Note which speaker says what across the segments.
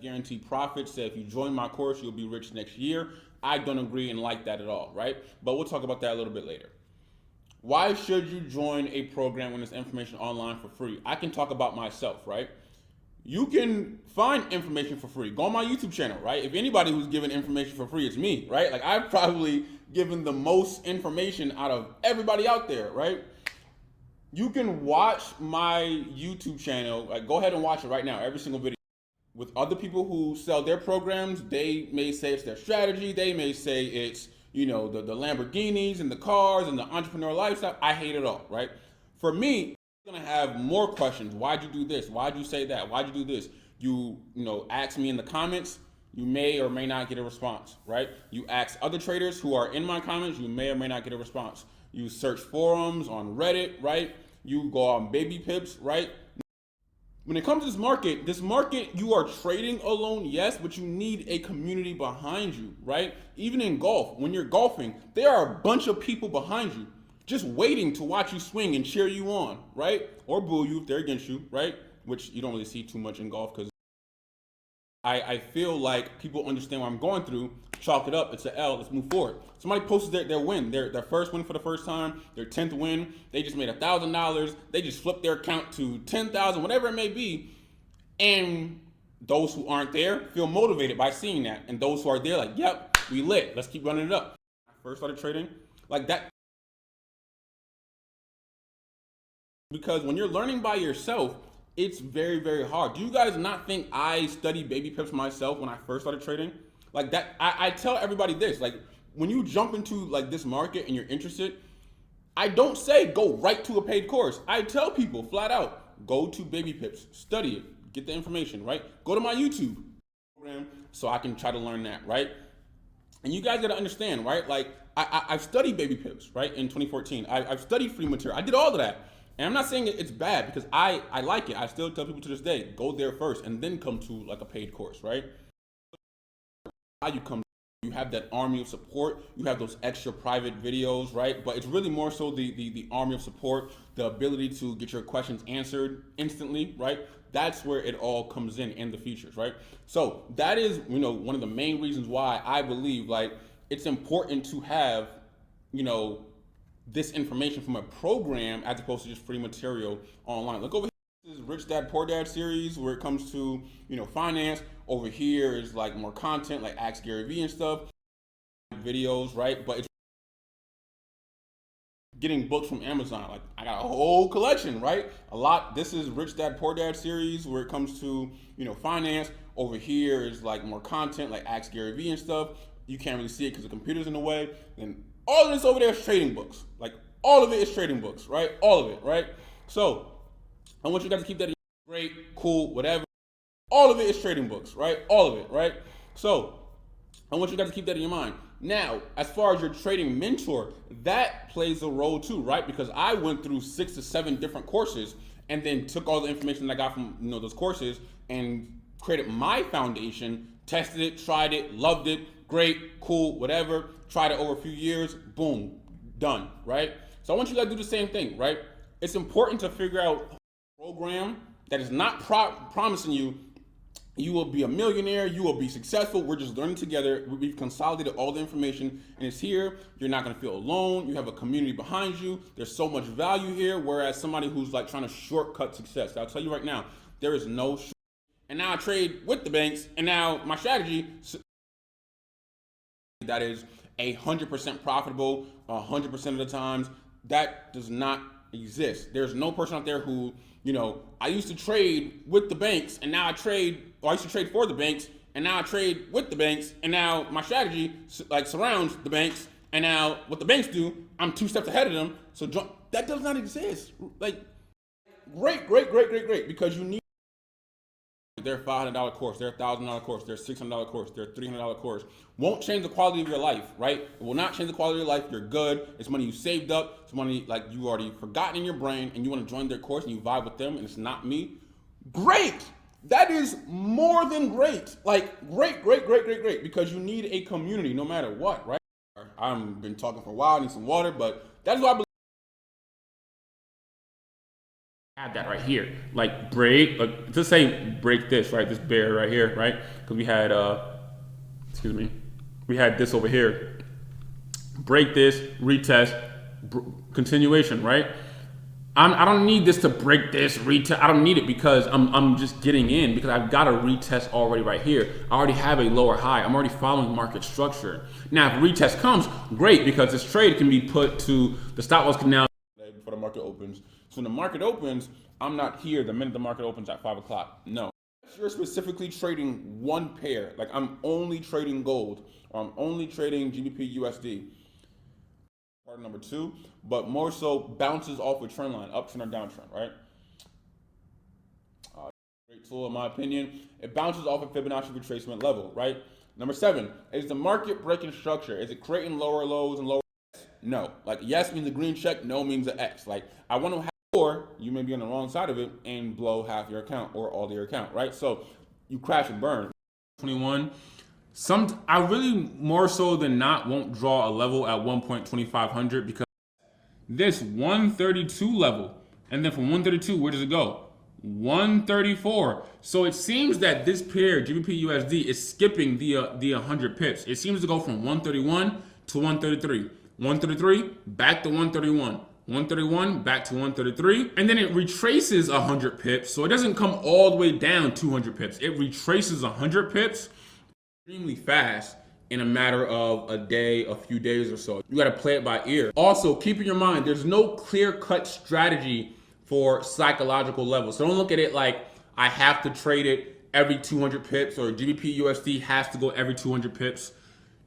Speaker 1: guaranteed profit. Say if you join my course, you'll be rich next year. I don't agree and like that at all, right? But we'll talk about that a little bit later. Why should you join a program when there's information online for free? I can talk about myself, right? You can find information for free. Go on my YouTube channel, right? If anybody who's giving information for free, it's me, right? Like I've probably given the most information out of everybody out there, right? You can watch my YouTube channel. Like go ahead and watch it right now, every single video. With other people who sell their programs, they may say it's their strategy. They may say it's, you know, the Lamborghinis and the cars and the entrepreneur lifestyle. I hate it all, right? For me, I'm gonna have more questions. Why'd you do this? Why'd you say that? Why'd you do this? You know, ask me in the comments. You may or may not get a response, right? You ask other traders who are in my comments. You may or may not get a response. You search forums on Reddit, right? You go on Baby Pips, right? When it comes to this market, you are trading alone, yes, but you need a community behind you, right? Even in golf, when you're golfing, there are a bunch of people behind you just waiting to watch you swing and cheer you on, right? Or boo you if they're against you, right? Which you don't really see too much in golf because I feel like people understand what I'm going through. Chalk it up. It's an L. Let's move forward. Somebody posted their win, their first win for the first time, their 10th win. They just made $1,000. They just flipped their account to 10,000, whatever it may be. And those who aren't there feel motivated by seeing that. And those who are there, like, yep, we lit. Let's keep running it up. When I first started trading, like that. Because when you're learning by yourself, it's very, very hard. Do you guys not think I studied Baby Pips myself when I first started trading? Like that, I tell everybody this, like when you jump into like this market and you're interested, I don't say go right to a paid course. I tell people flat out, go to Baby Pips, study it, get the information, right? Go to my YouTube program so I can try to learn that, right? And you guys gotta understand, right? Like I've studied Baby Pips, right? In 2014, I've studied free material. I did all of that. And I'm not saying it's bad because I like it. I still tell people to this day, go there first and then come to like a paid course, right? You have that army of support. You have those extra private videos, right? But it's really more so the army of support, the ability to get your questions answered instantly, right? That's where it all comes in the features, right? So that is, you know, one of the main reasons why I believe like it's important to have, you know, this information from a program as opposed to just free material online. Look over here. This is Rich Dad Poor Dad series where it comes to, you know, finance. Over here is like more content like Ask Gary Vee and stuff, videos, right? But it's getting books from Amazon. Like I got a whole collection, right? A lot. This is Rich Dad Poor Dad series where it comes to, you know, finance. Over here is like more content like Ask Gary Vee and stuff. You can't really see it because the computer's in the way. And all of this over there is trading books. Like all of it is trading books, right? All of it, right? So I want you guys to keep that in great, cool, whatever. All of it is trading books, right? All of it, right? So I want you guys to keep that in your mind. Now, as far as your trading mentor, that plays a role too, right? Because I went through 6 to 7 different courses and then took all the information that I got from, you know, those courses and created my foundation, tested it, tried it, loved it, great, cool, whatever, tried it over a few years, boom, done, right? So I want you guys to do the same thing, right? It's important to figure out a program that is not promising you will be a millionaire, you will be successful. We're just learning together. We've consolidated all the information and it's here. You're not gonna feel alone. You have a community behind you. There's so much value here. Whereas somebody who's like trying to shortcut success, I'll tell you right now, there is no shortcut. And now I trade with the banks and now my strategy that is 100% profitable 100% of the times, that does not exist. There's no person out there who, you know, I used to trade with the banks and now I used to trade for the banks and now I trade with the banks and now my strategy like surrounds the banks and now what the banks do, I'm 2 steps ahead of them. So that does not exist. Like great, because you need their $500 course, their $1,000 course, their $600 course, their $300 course. Won't change the quality of your life, right? It will not change the quality of your life. You're good. It's money you saved up. It's money like you already forgotten in your brain and you want to join their course and you vibe with them and it's not me. Great. That is more than great. Like great, because you need a community no matter what, right? I've been talking for a while. I need some water, but that's what I believe. Add that right here, like break, just say break this, right? This bear right here, right? Because we had, excuse me, we had this over here. Break this, retest, continuation, right? I don't need this to break this, retest. I don't need it because I'm just getting in because I've got a retest already right here. I already have a lower high. I'm already following market structure. Now, if a retest comes, great, because this trade can be put to the stop loss can now before the market opens. So when the market opens, I'm not here the minute the market opens at 5 o'clock. No. If you're specifically trading one pair, like I'm only trading gold, or I'm only trading GBP USD, part number two, but more so bounces off a trend line, uptrend or downtrend, right? Great tool in my opinion. It bounces off a Fibonacci retracement level, right? Number 7, is the market breaking structure? Is it creating lower lows and lower? No. Like yes means a green check, no means an X. Like I want to have, or you may be on the wrong side of it and blow half your account or all of your account, right? So you crash and burn. 21. I really more so than not won't draw a level at 1.2500 because this 132 level, and then from 132, where does it go? 134. So it seems that this pair GBP USD is skipping the 100 pips. It seems to go from 131 to 133, 133 back to 131. 131 back to 133, and then it retraces 100 pips, so it doesn't come all the way down 200 pips. It retraces 100 pips extremely fast in a matter of a day, a few days or so. You got to play it by ear. Also, keep in your mind, there's no clear-cut strategy for psychological levels. So don't look at it like I have to trade it every 200 pips or GBP USD has to go every 200 pips.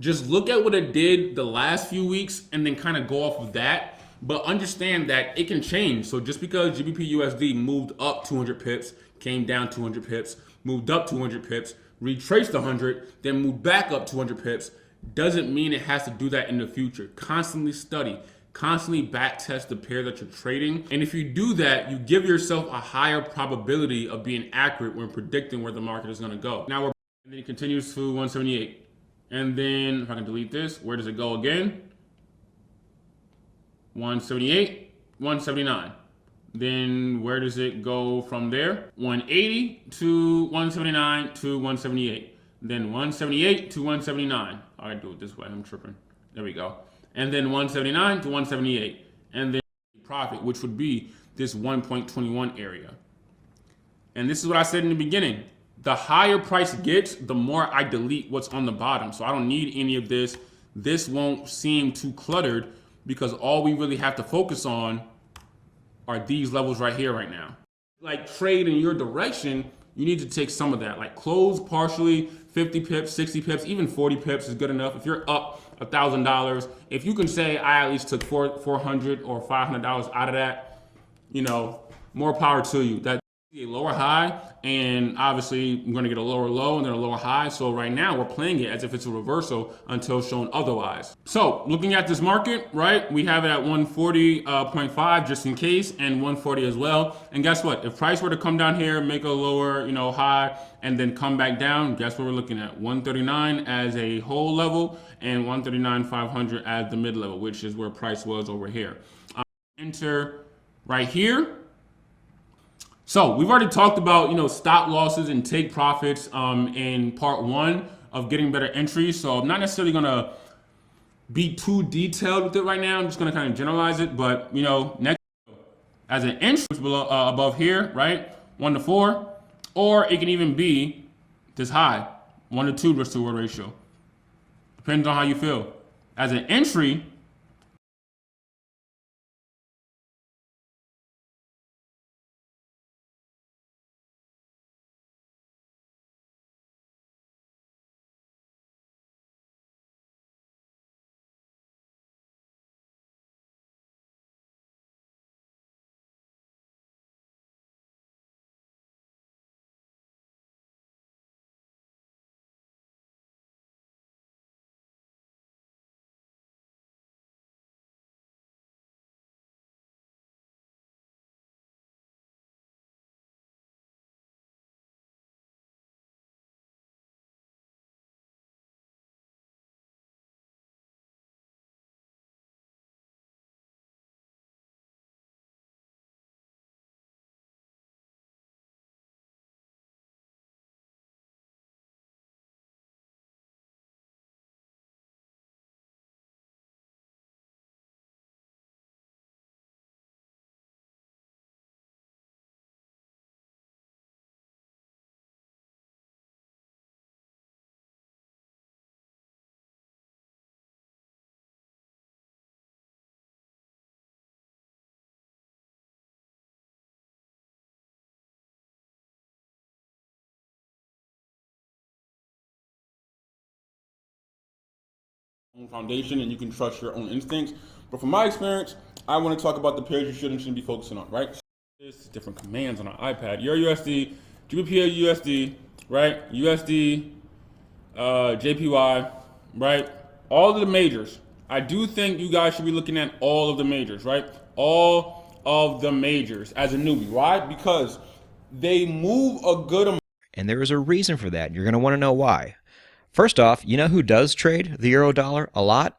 Speaker 1: Just look at what it did the last few weeks and then kind of go off of that. But understand that it can change. So just because GBP USD moved up 200 pips, came down 200 pips, moved up 200 pips, retraced 100, then moved back up 200 pips, doesn't mean it has to do that in the future. Constantly study, constantly back test the pair that you're trading. And if you do that, you give yourself a higher probability of being accurate when predicting where the market is going to go. Now and then it continues to 178. And then if I can delete this, where does it go again? 178, 179. Then where does it go from there? 180 to 179 to 178. Then 178 to 179. I gotta do it this way, I'm tripping. There we go. And then 179 to 178. And then profit, which would be this 1.21 area. And this is what I said in the beginning. The higher price gets, the more I delete what's on the bottom. So I don't need any of this. This won't seem too cluttered because all we really have to focus on are these levels right here right now. Like trade in your direction, you need to take some of that. Like close partially, 50 pips, 60 pips, even 40 pips is good enough. If you're up $1,000, if you can say I at least took $400 or $500 out of that, you know, more power to you. That's a lower high, and obviously I'm going to get a lower low and then a lower high. So right now we're playing it as if it's a reversal until shown otherwise. So looking at this market, right, we have it at 140.5 just in case, and 140 as well. And guess what? If price were to come down here, make a lower, high, and then come back down, guess what we're looking at? 139 as a whole level and 139.500 as the mid level, which is where price was over here. Enter right here. So we've already talked about, stop losses and take profits in part 1 of getting better entries. So I'm not necessarily going to be too detailed with it right now. I'm just going to kind of generalize it. But, next as an entry below, above here, right, 1 to 4, or it can even be this high, 1 to 2 risk to reward ratio. Depends on how you feel. As an entry, own foundation and you can trust your own instincts. But from my experience, I want to talk about the pairs you should and shouldn't be focusing on, right? There's different commands on an iPad. Euro USD, GBP USD, right? USD, JPY, right? All of the majors. I do think you guys should be looking at all of the majors, right? All of the majors as a newbie. Why? Because they move a good amount.
Speaker 2: And there is a reason for that. You're going to want to know why. First off, you know who does trade the euro dollar a lot?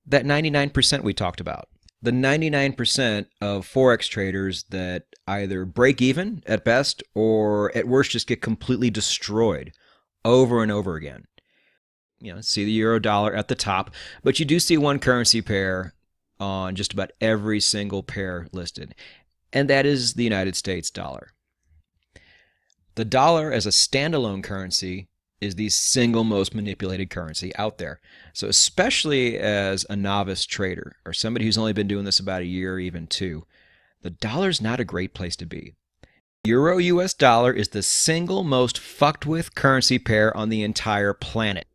Speaker 2: That 99% we talked about. The 99% of Forex traders that either break even at best or at worst just get completely destroyed over and over again. You know, see the euro dollar at the top, but you do see one currency pair on just about every single pair listed, and that is the United States dollar. The dollar as a standalone currency is the single most manipulated currency out there. So especially as a novice trader or somebody who's only been doing this about a year or even two, the dollar's not a great place to be. Euro US dollar is the single most fucked with currency pair on the entire planet.